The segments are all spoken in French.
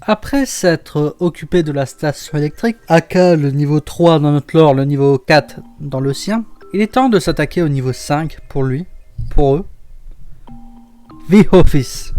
Après s'être occupé de la station électrique, aka le niveau 3 dans notre lore, le niveau 4 dans le sien, il est temps de s'attaquer au niveau 5 pour eux, The Office.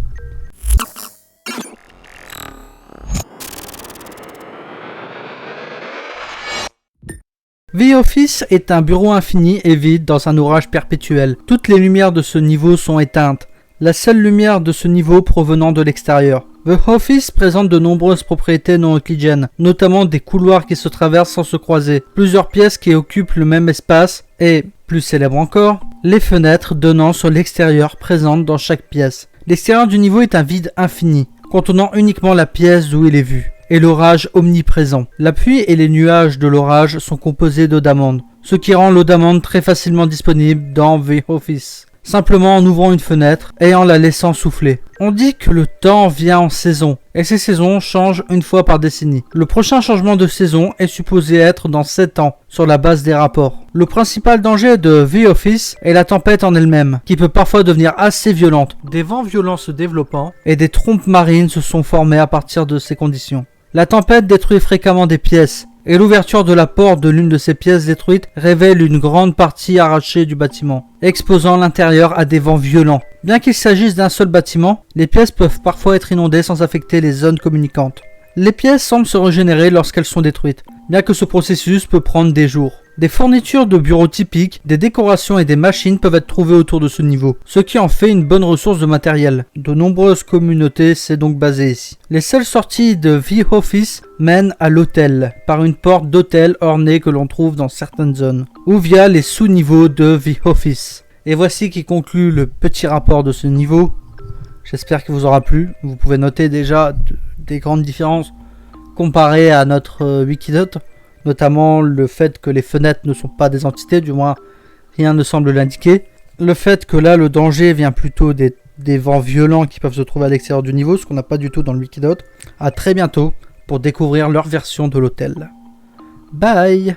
The Office est un bureau infini et vide dans un orage perpétuel. Toutes les lumières de ce niveau sont éteintes, la seule lumière de ce niveau provenant de l'extérieur. The Office présente de nombreuses propriétés non euclidiennes, notamment des couloirs qui se traversent sans se croiser, plusieurs pièces qui occupent le même espace et, plus célèbre encore, les fenêtres donnant sur l'extérieur présentes dans chaque pièce. L'extérieur du niveau est un vide infini, contenant uniquement la pièce d'où il est vu, et l'orage omniprésent. La pluie et les nuages de l'orage sont composés d'eau d'amande, ce qui rend l'eau d'amande très facilement disponible dans The Office, simplement en ouvrant une fenêtre et en la laissant souffler. On dit que le temps vient en saison, et ces saisons changent une fois par décennie. Le prochain changement de saison est supposé être dans 7 ans, sur la base des rapports. Le principal danger de The Office est la tempête en elle-même, qui peut parfois devenir assez violente. Des vents violents se développant, et des trompes marines se sont formées à partir de ces conditions. La tempête détruit fréquemment des pièces, et l'ouverture de la porte de l'une de ces pièces détruites révèle une grande partie arrachée du bâtiment, exposant l'intérieur à des vents violents. Bien qu'il s'agisse d'un seul bâtiment, les pièces peuvent parfois être inondées sans affecter les zones communicantes. Les pièces semblent se régénérer lorsqu'elles sont détruites, bien que ce processus peut prendre des jours. Des fournitures de bureaux typiques, des décorations et des machines peuvent être trouvées autour de ce niveau, ce qui en fait une bonne ressource de matériel. De nombreuses communautés s'est donc basée ici. Les seules sorties de The Office mènent à l'hôtel, par une porte d'hôtel ornée que l'on trouve dans certaines zones, ou via les sous-niveaux de The Office. Et voici qui conclut le petit rapport de ce niveau. J'espère qu'il vous aura plu. Vous pouvez noter déjà des grandes différences comparées à notre Wikinote. Notamment le fait que les fenêtres ne sont pas des entités, du moins rien ne semble l'indiquer. Le fait que là le danger vient plutôt des vents violents qui peuvent se trouver à l'extérieur du niveau, ce qu'on n'a pas du tout dans le Wikinote. A très bientôt pour découvrir leur version de l'hôtel. Bye!